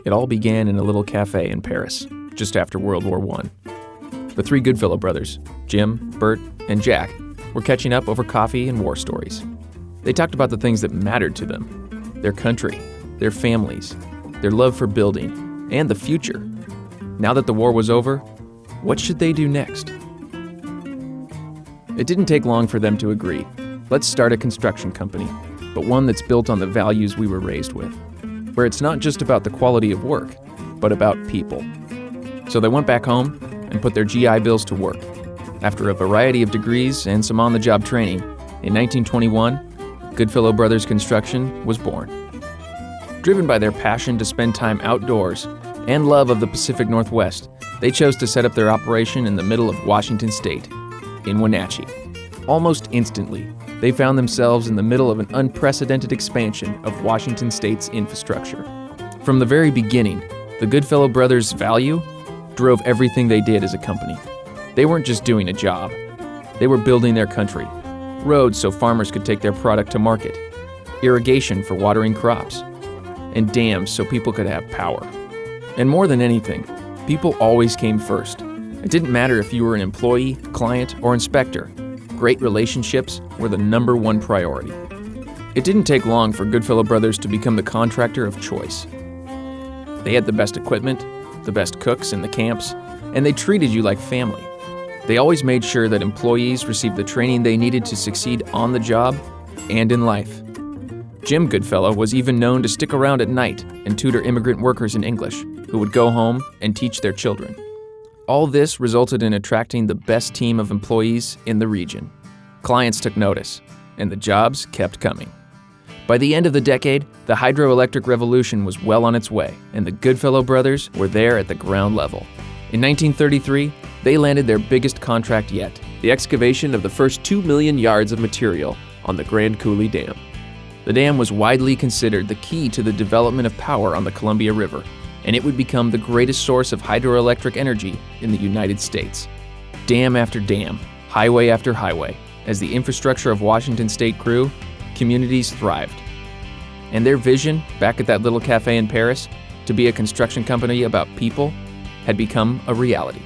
It all began in a little cafe in Paris, just after World War I. The three Goodfellow brothers, Jim, Bert, and Jack, were catching up over coffee and war stories. They talked about the things that mattered to them: their country, their families, their love for building, and the future. Now that the war was over, what should they do next? It didn't take long for them to agree. Let's start a construction company, but one that's built on the values we were raised with, where it's not just about the quality of work, but about people. So they went back home and put their GI Bills to work. After a variety of degrees and some on-the-job training, in 1921, Goodfellow Brothers Construction was born. Driven by their passion to spend time outdoors and love of the Pacific Northwest, they chose to set up their operation in the middle of Washington State, in Wenatchee. Almost instantly, they found themselves in the middle of an unprecedented expansion of Washington State's infrastructure. From the very beginning, the Goodfellow Brothers' value drove everything they did as a company. They weren't just doing a job. They were building their country. Roads so farmers could take their product to market, irrigation for watering crops, and dams so people could have power. And more than anything, people always came first. It didn't matter if you were an employee, client, or inspector. Great relationships were the number one priority. It didn't take long for Goodfellow Brothers to become the contractor of choice. They had the best equipment, the best cooks in the camps, and they treated you like family. They always made sure that employees received the training they needed to succeed on the job and in life. Jim Goodfellow was even known to stick around at night and tutor immigrant workers in English, who would go home and teach their children. All this resulted in attracting the best team of employees in the region. Clients took notice, and the jobs kept coming. By the end of the decade, the hydroelectric revolution was well on its way, and the Goodfellow brothers were there at the ground level. In 1933, they landed their biggest contract yet, the excavation of the first 2 million yards of material on the Grand Coulee Dam. The dam was widely considered the key to the development of power on the Columbia River, and it would become the greatest source of hydroelectric energy in the United States. Dam after dam, highway after highway, as the infrastructure of Washington State grew, communities thrived. And their vision, back at that little cafe in Paris, to be a construction company about people, had become a reality.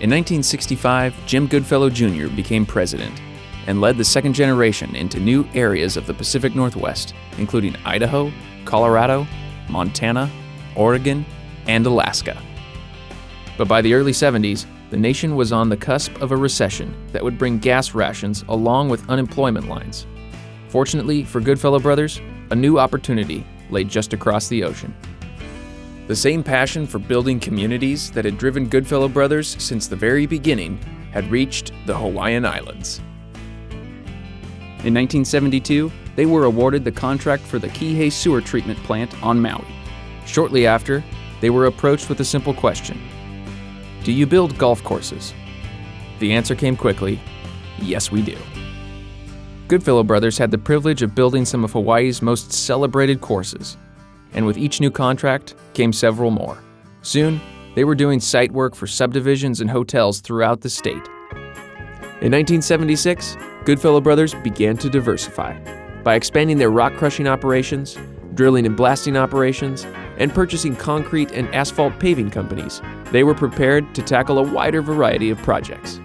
In 1965, Jim Goodfellow Jr. became president and led the second generation into new areas of the Pacific Northwest, including Idaho, Colorado, Montana, Oregon, and Alaska. But by the early 70s, the nation was on the cusp of a recession that would bring gas rations along with unemployment lines. Fortunately for Goodfellow Brothers, a new opportunity lay just across the ocean. The same passion for building communities that had driven Goodfellow Brothers since the very beginning had reached the Hawaiian Islands. In 1972, they were awarded the contract for the Kihei sewer treatment plant on Maui. Shortly after, they were approached with a simple question: do you build golf courses? The answer came quickly: yes, we do. Goodfellow Brothers had the privilege of building some of Hawaii's most celebrated courses, and with each new contract came several more. Soon, they were doing site work for subdivisions and hotels throughout the state. In 1976, Goodfellow Brothers began to diversify by expanding their rock crushing operations, drilling and blasting operations, and purchasing concrete and asphalt paving companies. They were prepared to tackle a wider variety of projects.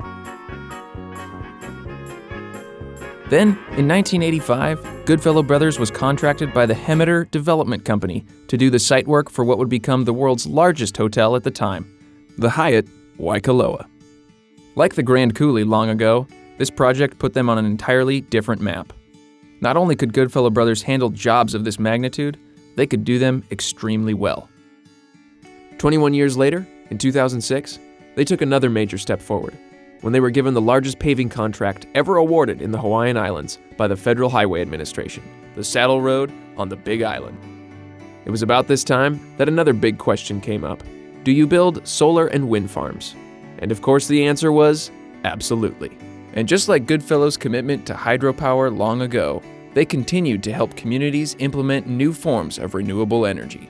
Then, in 1985, Goodfellow Brothers was contracted by the Hemeter Development Company to do the site work for what would become the world's largest hotel at the time, the Hyatt Waikoloa. Like the Grand Coulee long ago, this project put them on an entirely different map. Not only could Goodfellow Brothers handle jobs of this magnitude, they could do them extremely well. 21 years later, in 2006, they took another major step forward when they were given the largest paving contract ever awarded in the Hawaiian Islands by the Federal Highway Administration, the Saddle Road on the Big Island. It was about this time that another big question came up: do you build solar and wind farms? And of course the answer was absolutely. And just like Goodfellow's commitment to hydropower long ago, they continued to help communities implement new forms of renewable energy.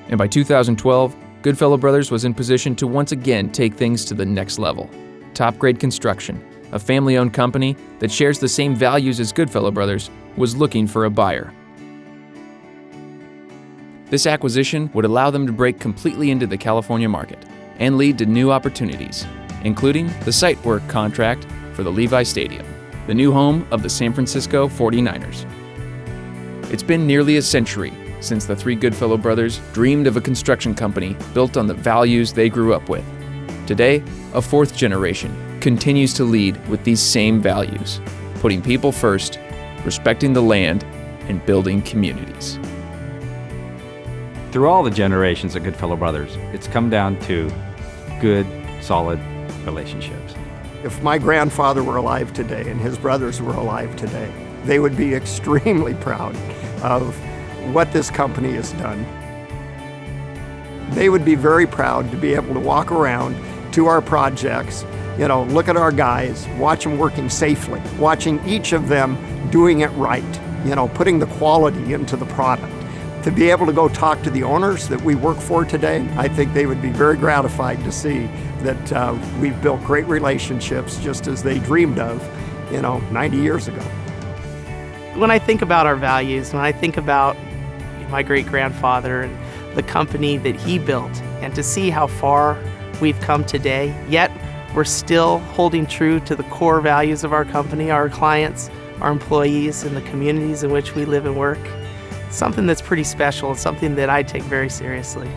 And by 2012, Goodfellow Brothers was in position to once again take things to the next level. Top-grade Construction, a family-owned company that shares the same values as Goodfellow Brothers, was looking for a buyer. This acquisition would allow them to break completely into the California market and lead to new opportunities, including the site work contract for the Levi Stadium, the new home of the San Francisco 49ers. It's been nearly a century since the three Goodfellow brothers dreamed of a construction company built on the values they grew up with. Today, a fourth generation continues to lead with these same values, putting people first, respecting the land, and building communities. Through all the generations of Goodfellow brothers, it's come down to good, solid relationships. If my grandfather were alive today and his brothers were alive today, they would be extremely proud of what this company has done. They would be very proud to be able to walk around to our projects, look at our guys, watch them working safely, watching each of them doing it right, putting the quality into the product. To be able to go talk to the owners that we work for today, I think they would be very gratified to see that we've built great relationships just as they dreamed of, 90 years ago. When I think about our values, when I think about my great-grandfather and the company that he built, and to see how far we've come today, yet we're still holding true to the core values of our company, our clients, our employees, and the communities in which we live and work, something that's pretty special and something that I take very seriously.